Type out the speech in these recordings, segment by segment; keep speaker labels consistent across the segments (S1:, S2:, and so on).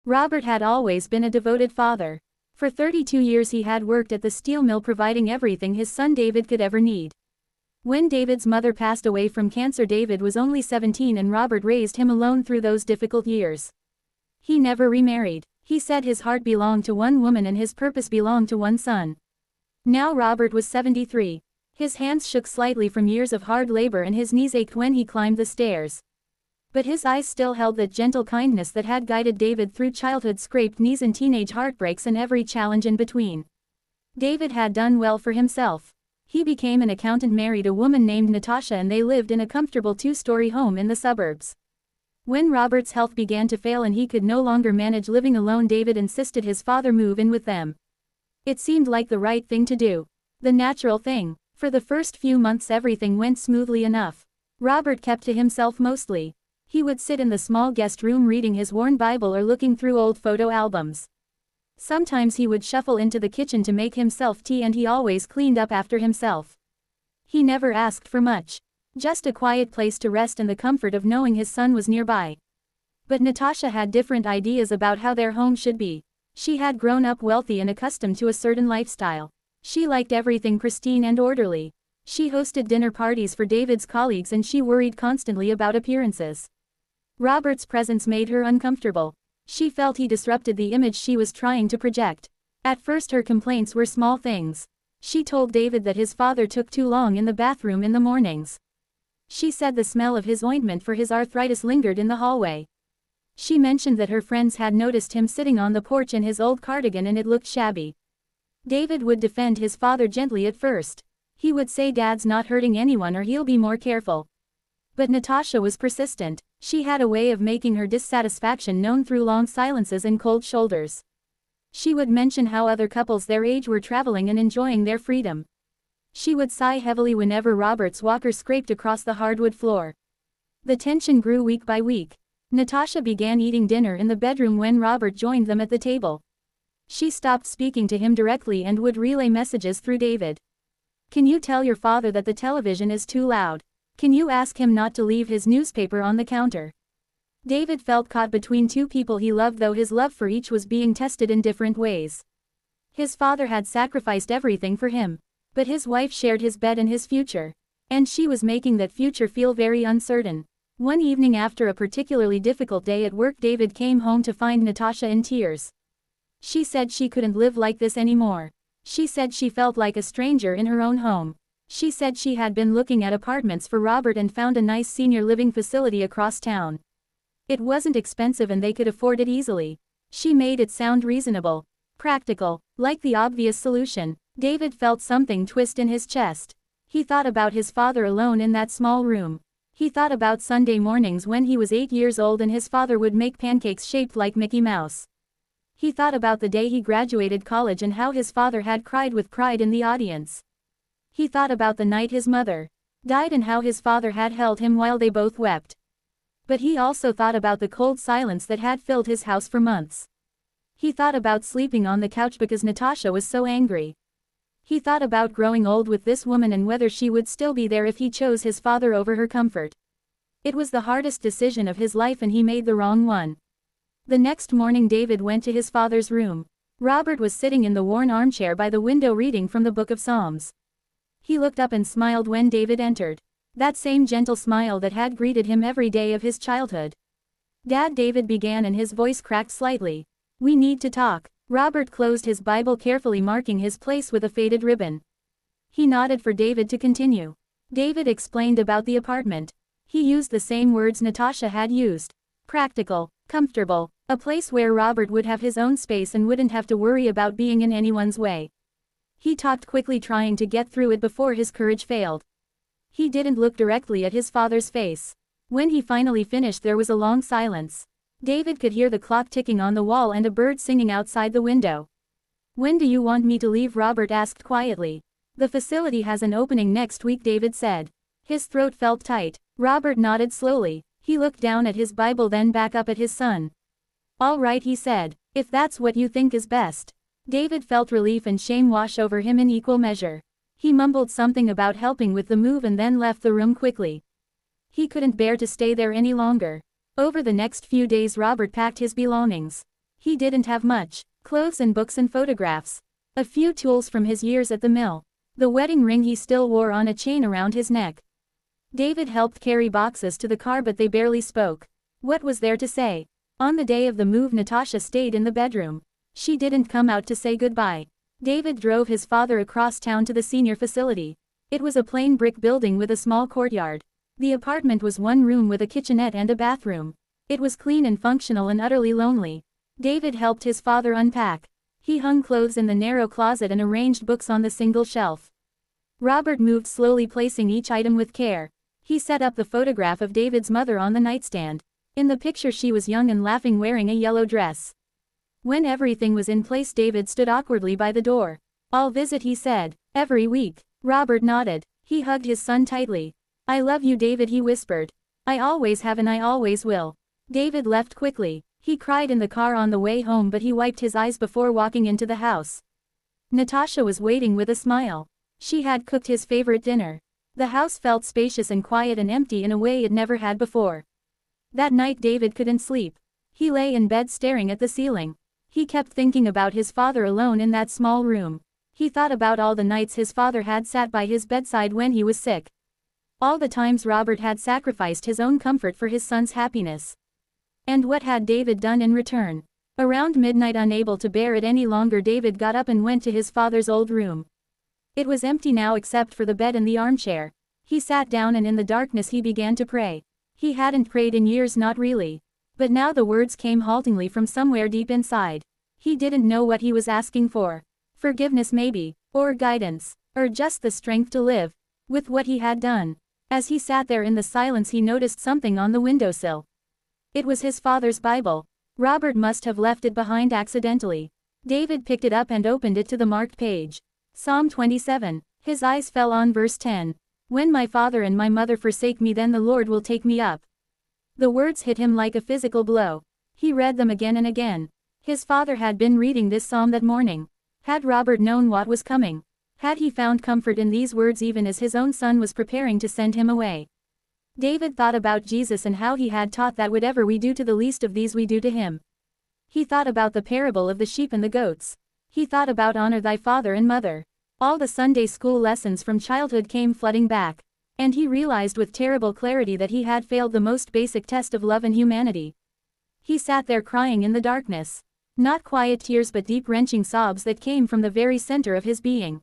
S1: Robert had always been a devoted father. For 32 years he had worked at the steel mill providing everything his son David could ever need. When David's mother passed away from cancer, David was only 17 and Robert raised him alone through those difficult years. He never remarried. He said his heart belonged to one woman and his purpose belonged to one son. Now Robert was 73. His hands shook slightly from years of hard labor and his knees ached when he climbed the stairs. But his eyes still held that gentle kindness that had guided David through childhood's scraped knees and teenage heartbreaks and every challenge in between. David had done well for himself. He became an accountant, married a woman named Natasha, and they lived in a comfortable two-story home in the suburbs. When Robert's health began to fail and he could no longer manage living alone, David insisted his father move in with them. It seemed like the right thing to do. The natural thing. For the first few months everything went smoothly enough. Robert kept to himself mostly. He would sit in the small guest room reading his worn Bible or looking through old photo albums. Sometimes he would shuffle into the kitchen to make himself tea, and he always cleaned up after himself. He never asked for much. Just a quiet place to rest and the comfort of knowing his son was nearby. But Natasha had different ideas about how their home should be. She had grown up wealthy and accustomed to a certain lifestyle. She liked everything pristine and orderly. She hosted dinner parties for David's colleagues and she worried constantly about appearances. Robert's presence made her uncomfortable. She felt he disrupted the image she was trying to project. At first her complaints were small things. She told David that his father took too long in the bathroom in the mornings. She said the smell of his ointment for his arthritis lingered in the hallway. She mentioned that her friends had noticed him sitting on the porch in his old cardigan and it looked shabby. David would defend his father gently at first. He would say, "Dad's not hurting anyone or he'll be more careful." But Natasha was persistent. She had a way of making her dissatisfaction known through long silences and cold shoulders. She would mention how other couples their age were traveling and enjoying their freedom. She would sigh heavily whenever Robert's walker scraped across the hardwood floor. The tension grew week by week. Natasha began eating dinner in the bedroom when Robert joined them at the table. She stopped speaking to him directly and would relay messages through David. "Can you tell your father that the television is too loud? Can you ask him not to leave his newspaper on the counter?" David felt caught between two people he loved, though his love for each was being tested in different ways. His father had sacrificed everything for him. But his wife shared his bed and his future. And she was making that future feel very uncertain. One evening after a particularly difficult day at work, David came home to find Natasha in tears. She said she couldn't live like this anymore. She said she felt like a stranger in her own home. She said she had been looking at apartments for Robert and found a nice senior living facility across town. It wasn't expensive and they could afford it easily. She made it sound reasonable, practical, like the obvious solution. David felt something twist in his chest. He thought about his father alone in that small room. He thought about Sunday mornings when he was 8 years old and his father would make pancakes shaped like Mickey Mouse. He thought about the day he graduated college and how his father had cried with pride in the audience. He thought about the night his mother died and how his father had held him while they both wept. But he also thought about the cold silence that had filled his house for months. He thought about sleeping on the couch because Natasha was so angry. He thought about growing old with this woman and whether she would still be there if he chose his father over her comfort. It was the hardest decision of his life and he made the wrong one. The next morning David went to his father's room. Robert was sitting in the worn armchair by the window reading from the Book of Psalms. He looked up and smiled when David entered. That same gentle smile that had greeted him every day of his childhood. "Dad," David began and his voice cracked slightly. "We need to talk." Robert closed his Bible, carefully marking his place with a faded ribbon. He nodded for David to continue. David explained about the apartment. He used the same words Natasha had used. Practical, comfortable, a place where Robert would have his own space and wouldn't have to worry about being in anyone's way. He talked quickly, trying to get through it before his courage failed. He didn't look directly at his father's face. When he finally finished there was a long silence. David could hear the clock ticking on the wall and a bird singing outside the window. "When do you want me to leave?" Robert asked quietly. "The facility has an opening next week," David said. His throat felt tight. Robert nodded slowly. He looked down at his Bible, then back up at his son. "All right," he said. "If that's what you think is best." David felt relief and shame wash over him in equal measure. He mumbled something about helping with the move and then left the room quickly. He couldn't bear to stay there any longer. Over the next few days Robert packed his belongings. He didn't have much: clothes and books and photographs. A few tools from his years at the mill. The wedding ring he still wore on a chain around his neck. David helped carry boxes to the car, but they barely spoke. What was there to say? On the day of the move, Natasha stayed in the bedroom. She didn't come out to say goodbye. David drove his father across town to the senior facility. It was a plain brick building with a small courtyard. The apartment was one room with a kitchenette and a bathroom. It was clean and functional and utterly lonely. David helped his father unpack. He hung clothes in the narrow closet and arranged books on the single shelf. Robert moved slowly, placing each item with care. He set up the photograph of David's mother on the nightstand. In the picture she was young and laughing, wearing a yellow dress. When everything was in place, David stood awkwardly by the door. "I'll visit," he said. "Every week." Robert nodded. He hugged his son tightly. "I love you, David," he whispered. "I always have and I always will." David left quickly. He cried in the car on the way home, but he wiped his eyes before walking into the house. Natasha was waiting with a smile. She had cooked his favorite dinner. The house felt spacious and quiet and empty in a way it never had before. That night David couldn't sleep. He lay in bed staring at the ceiling. He kept thinking about his father alone in that small room. He thought about all the nights his father had sat by his bedside when he was sick. All the times Robert had sacrificed his own comfort for his son's happiness. And what had David done in return? Around midnight, unable to bear it any longer, David got up and went to his father's old room. It was empty now except for the bed and the armchair. He sat down and in the darkness he began to pray. He hadn't prayed in years, not really. But now the words came haltingly from somewhere deep inside. He didn't know what he was asking for. Forgiveness maybe, or guidance, or just the strength to live with what he had done. As he sat there in the silence, he noticed something on the windowsill. It was his father's Bible. Robert must have left it behind accidentally. David picked it up and opened it to the marked page. Psalm 27. His eyes fell on verse 10. "When my father and my mother forsake me, then the Lord will take me up." The words hit him like a physical blow. He read them again and again. His father had been reading this psalm that morning. Had Robert known what was coming? Had he found comfort in these words even as his own son was preparing to send him away? David thought about Jesus and how he had taught that whatever we do to the least of these we do to him. He thought about the parable of the sheep and the goats. He thought about honor thy father and mother. All the Sunday school lessons from childhood came flooding back. And he realized with terrible clarity that he had failed the most basic test of love and humanity. He sat there crying in the darkness. Not quiet tears but deep wrenching sobs that came from the very center of his being.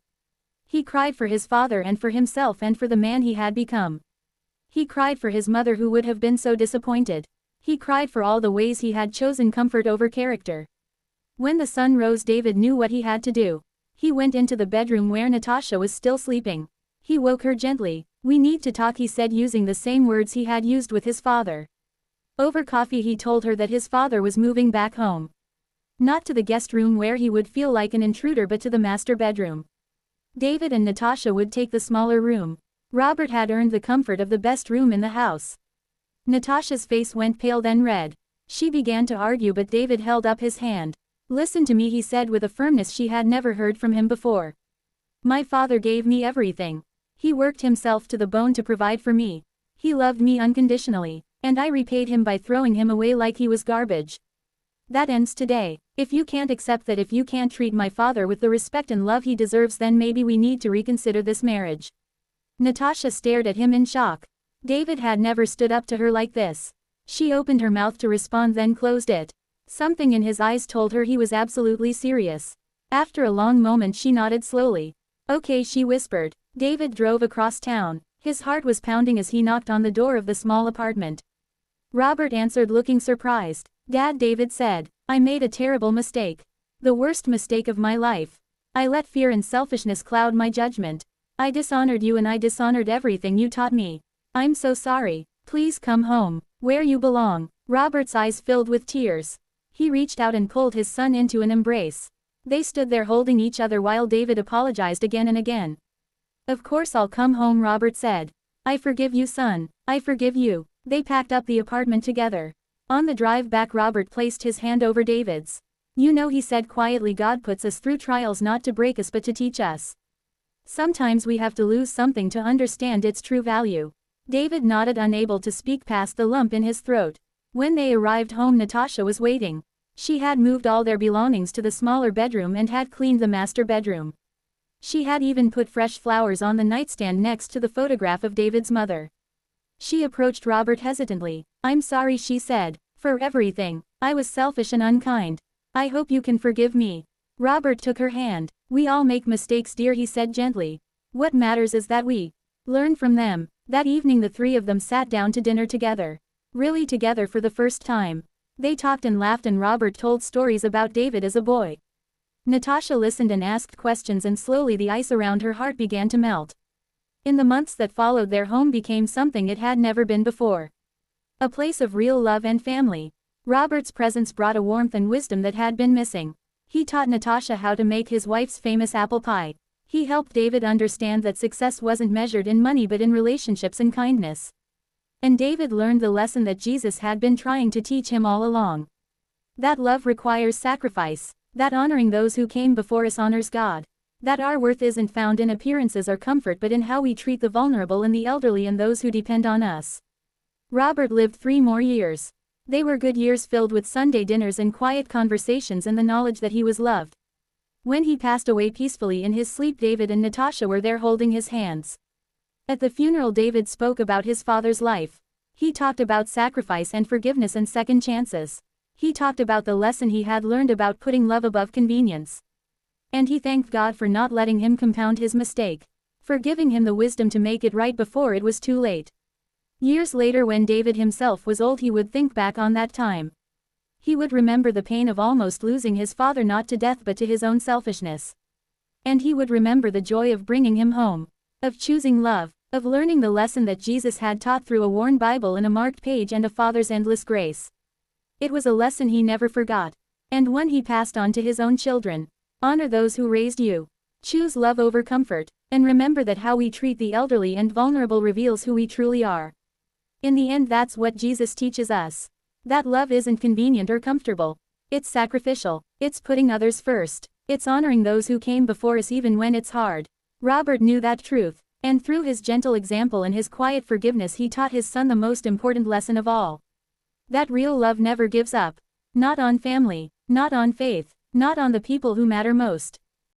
S1: He cried for his father and for himself and for the man he had become. He cried for his mother who would have been so disappointed. He cried for all the ways he had chosen comfort over character. When the sun rose, David knew what he had to do. He went into the bedroom where Natasha was still sleeping. He woke her gently. "We need to talk," he said, using the same words he had used with his father. Over coffee he told her that his father was moving back home. Not to the guest room where he would feel like an intruder, but to the master bedroom. David and Natasha would take the smaller room. Robert had earned the comfort of the best room in the house. Natasha's face went pale, then red. She began to argue, but David held up his hand. "Listen to me," he said with a firmness she had never heard from him before. "My father gave me everything. He worked himself to the bone to provide for me. He loved me unconditionally, and I repaid him by throwing him away like he was garbage. That ends today. If you can't accept that, if you can't treat my father with the respect and love he deserves, then maybe we need to reconsider this marriage." Natasha stared at him in shock. David had never stood up to her like this. She opened her mouth to respond, then closed it. Something in his eyes told her he was absolutely serious. After a long moment she nodded slowly. "Okay," she whispered. David drove across town. His heart was pounding as he knocked on the door of the small apartment. Robert answered, looking surprised. "Dad," David said, "I made a terrible mistake. The worst mistake of my life. I let fear and selfishness cloud my judgment. I dishonored you and I dishonored everything you taught me. I'm so sorry. Please come home, where you belong." Robert's eyes filled with tears. He reached out and pulled his son into an embrace. They stood there holding each other while David apologized again and again. "Of course I'll come home," Robert said. "I forgive you, son. I forgive you." They packed up the apartment together. On the drive back, Robert placed his hand over David's. "You know," he said quietly, "God puts us through trials not to break us but to teach us. Sometimes we have to lose something to understand its true value." David nodded, unable to speak past the lump in his throat. When they arrived home, Natasha was waiting. She had moved all their belongings to the smaller bedroom and had cleaned the master bedroom. She had even put fresh flowers on the nightstand next to the photograph of David's mother. She approached Robert hesitantly. "I'm sorry," she said, "for everything. I was selfish and unkind. I hope you can forgive me." Robert took her hand. "We all make mistakes, dear," he said gently. "What matters is that we learn from them." That evening the three of them sat down to dinner together. Really together for the first time. They talked and laughed and Robert told stories about David as a boy. Natasha listened and asked questions and slowly the ice around her heart began to melt. In the months that followed their home became something it had never been before. A place of real love and family. Robert's presence brought a warmth and wisdom that had been missing. He taught Natasha how to make his wife's famous apple pie. He helped David understand that success wasn't measured in money but in relationships and kindness. And David learned the lesson that Jesus had been trying to teach him all along. That love requires sacrifice. That honoring those who came before us honors God. That our worth isn't found in appearances or comfort but in how we treat the vulnerable and the elderly and those who depend on us. Robert lived 3 more years. They were good years filled with Sunday dinners and quiet conversations and the knowledge that he was loved. When he passed away peacefully in his sleep, David and Natasha were there holding his hands. At the funeral, David spoke about his father's life. He talked about sacrifice and forgiveness and second chances. He talked about the lesson he had learned about putting love above convenience. And he thanked God for not letting him compound his mistake, for giving him the wisdom to make it right before it was too late. Years later, when David himself was old, he would think back on that time. He would remember the pain of almost losing his father, not to death but to his own selfishness. And he would remember the joy of bringing him home, of choosing love, of learning the lesson that Jesus had taught through a worn Bible and a marked page and a father's endless grace. It was a lesson he never forgot, and one he passed on to his own children. Honor those who raised you. Choose love over comfort, and remember that how we treat the elderly and vulnerable reveals who we truly are. In the end, that's what Jesus teaches us. That love isn't convenient or comfortable. It's sacrificial. It's putting others first. It's honoring those who came before us even when it's hard. Robert knew that truth, and through his gentle example and his quiet forgiveness he taught his son the most important lesson of all. That real love never gives up. Not on family, not on faith, not on the people who matter most.